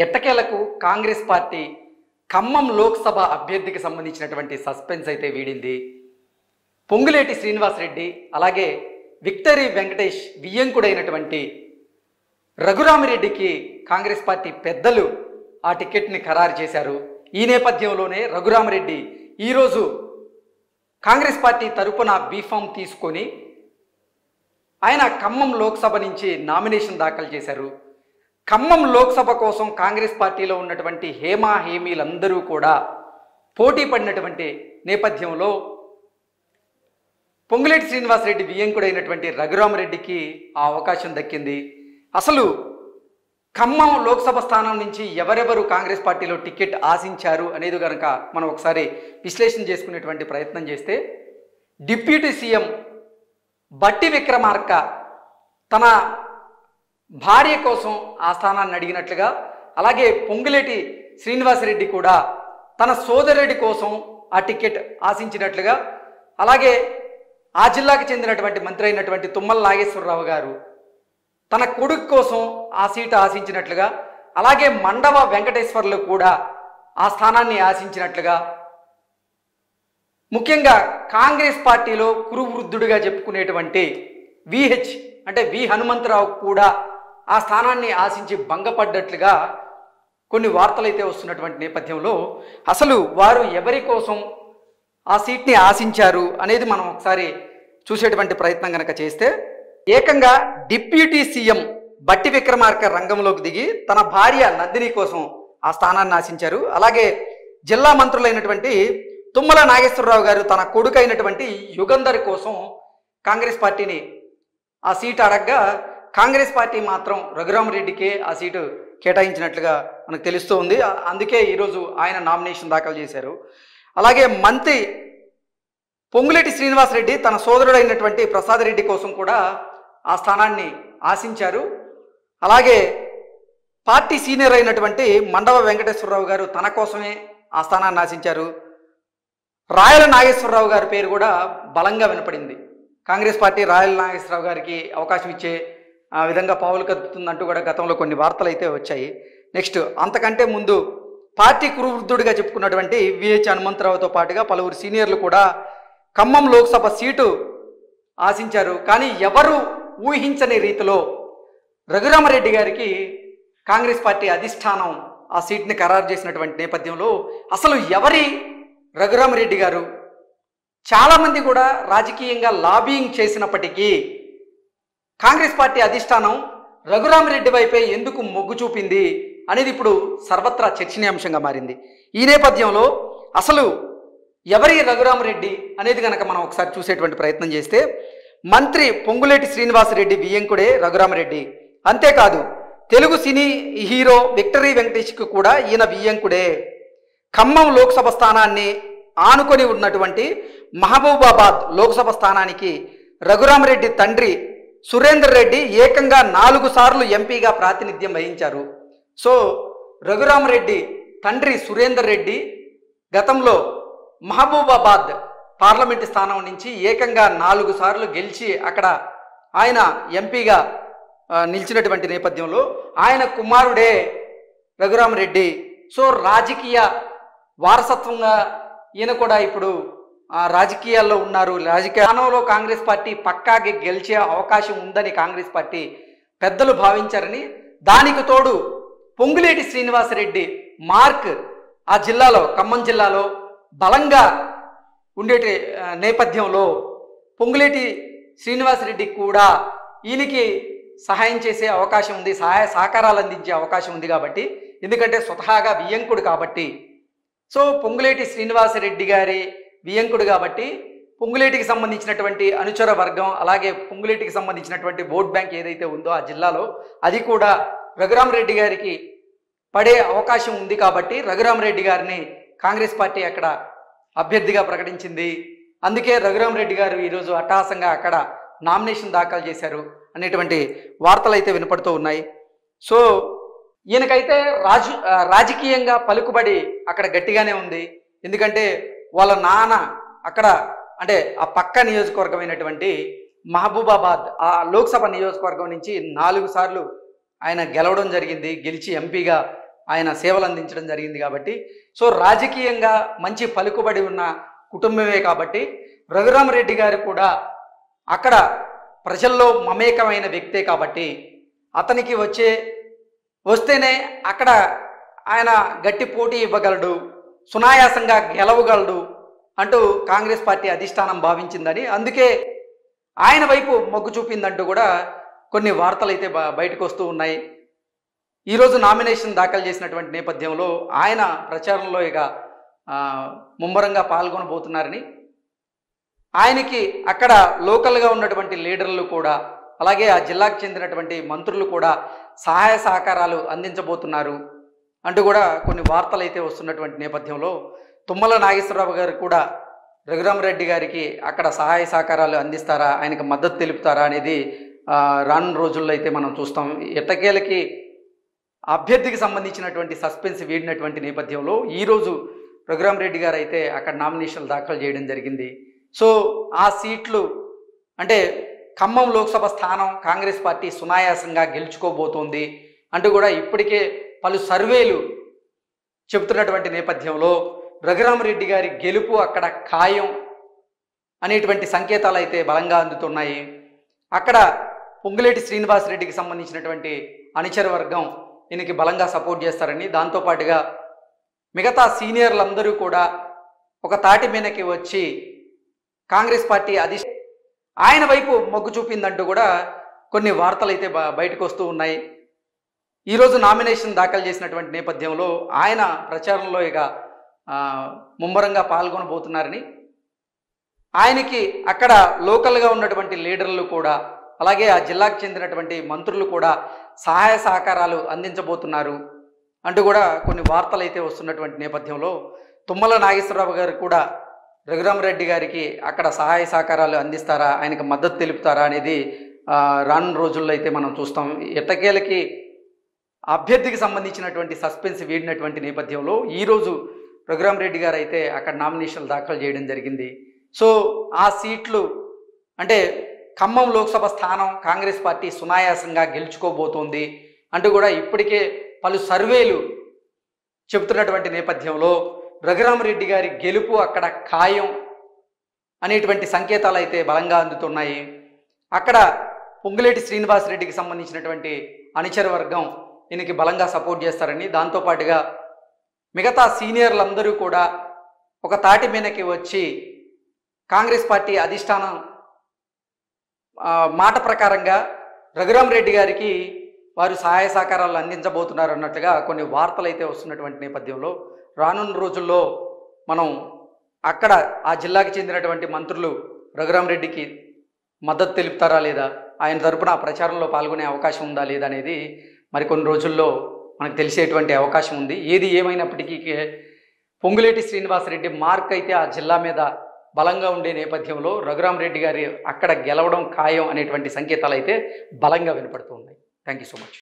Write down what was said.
ఎట్టకేలకు కాంగ్రెస్ పార్టీ ఖమ్మం లోక్సభ అభ్యర్థికి సంబంధించినటువంటి సస్పెన్స్ అయితే వీడింది. పొంగులేటి శ్రీనివాసరెడ్డి అలాగే విక్టరీ వెంకటేష్ వియ్యంకుడైనటువంటి రఘురామిరెడ్డికి కాంగ్రెస్ పార్టీ పెద్దలు ఆ టికెట్ని ఖరారు చేశారు. ఈ నేపథ్యంలోనే రఘురామిరెడ్డి ఈరోజు కాంగ్రెస్ పార్టీ తరపున బీఫామ్ తీసుకొని ఆయన ఖమ్మం లోక్సభ నుంచి నామినేషన్ దాఖలు చేశారు. ఖమ్మం లోక్సభ కోసం కాంగ్రెస్ పార్టీలో ఉన్నటువంటి హేమా హేమీలందరూ కూడా పోటీ పడినటువంటి నేపథ్యంలో పొంగులేటి శ్రీనివాసరెడ్డి వియ్యంకుడైనటువంటి రఘురామిరెడ్డికి ఆ అవకాశం దక్కింది. అసలు ఖమ్మం లోక్సభ స్థానం నుంచి ఎవరెవరు కాంగ్రెస్ పార్టీలో టికెట్ ఆశించారు అనేది కనుక మనం ఒకసారి విశ్లేషణ చేసుకునేటువంటి ప్రయత్నం చేస్తే, డిప్యూటీ సీఎం బట్టి విక్రమార్క తన భార్య కోసం ఆ స్థానాన్ని అడిగినట్లుగా, అలాగే పొంగులేటి శ్రీనివాసరెడ్డి కూడా తన సోదరుడి కోసం ఆ టికెట్ ఆశించినట్లుగా, అలాగే ఆ జిల్లాకు చెందినటువంటి మంత్రి అయినటువంటి తుమ్మల నాగేశ్వరరావు గారు తన కొడుకు కోసం ఆ సీటు ఆశించినట్లుగా, అలాగే మండవ వెంకటేశ్వర్లు కూడా ఆ స్థానాన్ని ఆశించినట్లుగా, ముఖ్యంగా కాంగ్రెస్ పార్టీలో కురువృద్ధుడిగా చెప్పుకునేటువంటి విహెచ్ అంటే వి హనుమంతరావు కూడా ఆ స్థానాన్ని ఆశించి భంగపడ్డట్లుగా కొన్ని వార్తలైతే వస్తున్నటువంటి నేపథ్యంలో అసలు వారు ఎవరి కోసం ఆ సీట్ని ఆశించారు అనేది మనం ఒకసారి చూసేటువంటి ప్రయత్నం కనుక చేస్తే, ఏకంగా డిప్యూటీ సీఎం బట్టి విక్రమార్క రంగంలోకి దిగి తన భార్య నందిని కోసం ఆ స్థానాన్ని ఆశించారు. అలాగే జిల్లా మంత్రులైనటువంటి తుమ్మల నాగేశ్వరరావు గారు తన కొడుకు అయినటువంటి యుగంధర్ కోసం కాంగ్రెస్ పార్టీని ఆ సీటు అడగ్గా, కాంగ్రెస్ పార్టీ మాత్రం రఘురామిరెడ్డికే ఆ సీటు కేటాయించినట్లుగా మనకు తెలుస్తూ ఉంది. అందుకే ఈరోజు ఆయన నామినేషన్ దాఖలు చేశారు. అలాగే మంత్రి పొంగులేటి శ్రీనివాసరెడ్డి తన సోదరుడైనటువంటి ప్రసాద్ రెడ్డి కోసం కూడా ఆ స్థానాన్ని ఆశించారు. అలాగే పార్టీ సీనియర్ అయినటువంటి మండవ వెంకటేశ్వరరావు గారు తన కోసమే ఆ స్థానాన్ని ఆశించారు. రాయల నాగేశ్వరరావు గారి పేరు కూడా బలంగా వినపడింది. కాంగ్రెస్ పార్టీ రాయల నాగేశ్వరరావు గారికి అవకాశం ఇచ్చే విధంగా పావులు కదుపుతుందంటూ కూడా గతంలో కొన్ని వార్తలు అయితే వచ్చాయి. నెక్స్ట్ అంతకంటే ముందు పార్టీ కురువృద్ధుడిగా చెప్పుకున్నటువంటి విహెచ్ హనుమంతరావుతో పాటుగా పలువురు సీనియర్లు కూడా ఖమ్మం లోక్సభ సీటు ఆశించారు. కానీ ఎవరు ఊహించని రీతిలో రఘురామిరెడ్డి గారికి కాంగ్రెస్ పార్టీ అధిష్టానం ఆ సీట్ని ఖరారు చేసినటువంటి నేపథ్యంలో అసలు ఎవరి రఘురామిరెడ్డి గారు, చాలామంది కూడా రాజకీయంగా లాబింగ్ చేసినప్పటికీ కాంగ్రెస్ పార్టీ అధిష్టానం రఘురామిరెడ్డి వైపే ఎందుకు మొగ్గు చూపింది అనేది ఇప్పుడు సర్వత్రా చర్చనీయాంశంగా మారింది. ఈ నేపథ్యంలో అసలు ఎవరి రఘురామిరెడ్డి అనేది కనుక మనం ఒకసారి చూసేటువంటి ప్రయత్నం చేస్తే, మంత్రి పొంగులేటి శ్రీనివాసరెడ్డి వియ్యంకుడే రఘురామిరెడ్డి. అంతేకాదు తెలుగు సినీ హీరో విక్టరీ వెంకటేష్కి కూడా ఈయన వియ్యంకుడే. ఖమ్మం లోక్సభ స్థానాన్ని ఆనుకొని ఉన్నటువంటి మహబూబాబాద్ లోక్సభ స్థానానికి రఘురామిరెడ్డి తండ్రి సురేందర్ రెడ్డి ఏకంగా 4 సార్లు ఎంపీగా ప్రాతినిధ్యం వహించారు. సో రఘురామిరెడ్డి తండ్రి సురేందర్ రెడ్డి గతంలో మహబూబాబాద్ పార్లమెంటు స్థానం నుంచి ఏకంగా 4 సార్లు గెలిచి అక్కడ ఆయన ఎంపీగా నిలిచినటువంటి నేపథ్యంలో ఆయన కుమారుడే రఘురామిరెడ్డి. సో రాజకీయ వారసత్వంగా ఈయన కూడా ఇప్పుడు రాజకీయాల్లో ఉన్నారు. రాజకీయ స్థానంలో కాంగ్రెస్ పార్టీ పక్కాగా గెలిచే అవకాశం ఉందని కాంగ్రెస్ పార్టీ పెద్దలు భావించారని, దానికి తోడు పొంగులేటి శ్రీనివాసరెడ్డి మార్క్ ఆ జిల్లాలో ఖమ్మం జిల్లాలో బలంగా ఉండేటి నేపథ్యంలో పొంగులేటి శ్రీనివాసరెడ్డి కూడా ఈయనకి సహాయం చేసే అవకాశం ఉంది, సహాయ సహకారాలు అందించే అవకాశం ఉంది. కాబట్టి ఎందుకంటే స్వతహాగా వియ్యంకుడు కాబట్టి, సో పొంగులేటి శ్రీనివాసరెడ్డి గారి వియ్యంకుడు కాబట్టి పొంగులేటికి సంబంధించినటువంటి అనుచర వర్గం, అలాగే పొంగులేటికి సంబంధించినటువంటి ఓట్ బ్యాంక్ ఏదైతే ఉందో ఆ జిల్లాలో అది కూడా రఘురామిరెడ్డి గారికి పడే అవకాశం ఉంది. కాబట్టి రఘురామిరెడ్డి గారిని కాంగ్రెస్ పార్టీ అక్కడ అభ్యర్థిగా ప్రకటించింది. అందుకే రఘురామిరెడ్డి గారు ఈరోజు అట్టహాసంగా అక్కడ నామినేషన్ దాఖలు చేశారు అనేటువంటి వార్తలు అయితే వినపడుతూ ఉన్నాయి. సో ఈయనకైతే రాజకీయంగా పలుకుబడి అక్కడ గట్టిగానే ఉంది. ఎందుకంటే వాళ్ళ నాన్న అక్కడ అంటే ఆ పక్క నియోజకవర్గమైనటువంటి మహబూబాబాద్ ఆ లోక్సభ నియోజకవర్గం నుంచి 4 సార్లు ఆయన గెలవడం జరిగింది. గెలిచి ఎంపీగా ఆయన సేవలు అందించడం జరిగింది కాబట్టి, సో రాజకీయంగా మంచి పలుకుబడి ఉన్న కుటుంబమే కాబట్టి రఘురామరెడ్డి గారు కూడా అక్కడ ప్రజల్లో మమేకమైన వ్యక్తే కాబట్టి అతనికి వస్తేనే అక్కడ ఆయన గట్టి పోటీ ఇవ్వగలడు, సునాయాసంగా గెలవగలడు అంటూ కాంగ్రెస్ పార్టీ అధిష్టానం భావించిందని, అందుకే ఆయన వైపు మొగ్గు చూపిందంటూ కూడా కొన్ని వార్తలు అయితే బయటకు వస్తూ ఉన్నాయి. ఈరోజు నామినేషన్ దాఖలు చేసినటువంటి నేపథ్యంలో ఆయన ప్రచారంలో ఇక ముమ్మరంగా పాల్గొనబోతున్నారని, ఆయనకి అక్కడ లోకల్గా ఉన్నటువంటి లీడర్లు కూడా అలాగే ఆ జిల్లాకు చెందినటువంటి మంత్రులు కూడా సహాయ సహకారాలు అందించబోతున్నారు అంటూ కూడా కొన్ని వార్తలు అయితే వస్తున్నటువంటి నేపథ్యంలో తుమ్మల నాగేశ్వరరావు గారు కూడా రఘురామరెడ్డి గారికి అక్కడ సహాయ సహకారాలు అందిస్తారా, ఆయనకు మద్దతు తెలుపుతారా అనేది రానున్న రోజుల్లో అయితే మనం చూస్తాం. ఎట్టకేలకి అభ్యర్థికి సంబంధించినటువంటి సస్పెన్స్ వీడినటువంటి నేపథ్యంలో ఈరోజు రఘురామరెడ్డి గారు అయితే అక్కడ నామినేషన్లు దాఖలు చేయడం జరిగింది. సో ఆ సీట్లు అంటే ఖమ్మం లోక్సభ స్థానం కాంగ్రెస్ పార్టీ సునాయాసంగా గెలుచుకోబోతోంది అంటూ కూడా ఇప్పటికే పలు సర్వేలు చెబుతున్నటువంటి నేపథ్యంలో రఘురామరెడ్డి గారి గెలుపు అక్కడ ఖాయం అనేటువంటి సంకేతాలు అయితే బలంగా అందుతున్నాయి. అక్కడ పొంగులేటి శ్రీనివాసరెడ్డికి సంబంధించినటువంటి అనుచర వర్గం ఈయనకి బలంగా సపోర్ట్ చేస్తారని, దాంతోపాటుగా మిగతా సీనియర్లందరూ కూడా ఒక తాటి మీదకి వచ్చి కాంగ్రెస్ పార్టీ ఆయన వైపు మొగ్గు చూపిందంటూ కూడా కొన్ని వార్తలు అయితే బయటకు వస్తూ ఉన్నాయి. ఈరోజు నామినేషన్ దాఖలు చేసినటువంటి నేపథ్యంలో ఆయన ప్రచారంలో ఇక ముమ్మరంగా పాల్గొనబోతున్నారని, ఆయనకి అక్కడ లోకల్గా ఉన్నటువంటి లీడర్లు కూడా అలాగే ఆ జిల్లాకు చెందినటువంటి మంత్రులు కూడా సహాయ సహకారాలు అందించబోతున్నారు అంటూ కూడా కొన్ని వార్తలు అయితే వస్తున్నటువంటి నేపథ్యంలో తుమ్మల నాగేశ్వరరావు గారు కూడా రఘురామరెడ్డి గారికి అక్కడ సహాయ సహకారాలు అందిస్తారా, ఆయనకు మద్దతు తెలుపుతారా అనేది రానున్న రోజుల్లో అయితే మనం చూస్తాం. ఎట్టకేలకి అభ్యర్థికి సంబంధించినటువంటి సస్పెన్స్ వీడినటువంటి నేపథ్యంలో ఈరోజు రఘురామరెడ్డి గారు అయితే అక్కడ నామినేషన్లు దాఖలు చేయడం జరిగింది. సో ఆ సీట్లు అంటే ఖమ్మం లోక్సభ స్థానం కాంగ్రెస్ పార్టీ సునాయాసంగా గెలుచుకోబోతోంది అంటూ కూడా ఇప్పటికే పలు సర్వేలు చెబుతున్నటువంటి నేపథ్యంలో రఘురామరెడ్డి గారి గెలుపు అక్కడ ఖాయం అనేటువంటి సంకేతాలు అయితే బలంగా అందుతున్నాయి. అక్కడ పొంగులేటి శ్రీనివాసరెడ్డికి సంబంధించినటువంటి అనుచర వర్గం ఈయనకి బలంగా సపోర్ట్ చేస్తారని, దాంతోపాటుగా మిగతా సీనియర్లందరూ కూడా ఒక తాటి మీదకి వచ్చి కాంగ్రెస్ పార్టీ అధిష్టానం మాట ప్రకారంగా రఘురామరెడ్డి గారికి వారు సహాయ సహకారాలు అందించబోతున్నారు అన్నట్లుగా కొన్ని వార్తలు అయితే వస్తున్నటువంటి నేపథ్యంలో రానున్న రోజుల్లో మనం అక్కడ ఆ జిల్లాకి చెందినటువంటి మంత్రులు రఘురామరెడ్డికి మద్దతు తెలుపుతారా లేదా, ఆయన తరపున ప్రచారంలో పాల్గొనే అవకాశం ఉందా లేదా అనేది మరికొన్ని రోజుల్లో మనకు తెలిసేటువంటి అవకాశం ఉంది. ఏది ఏమైనప్పటికీ పొంగులేటి శ్రీనివాసరెడ్డి మార్క్ అయితే ఆ జిల్లా మీద బలంగా ఉండే నేపథ్యంలో రఘురామరెడ్డి గారి అక్కడ గెలవడం ఖాయం అనేటువంటి సంకేతాలు అయితే బలంగా వినపడుతూ ఉన్నాయి. Thank you so much.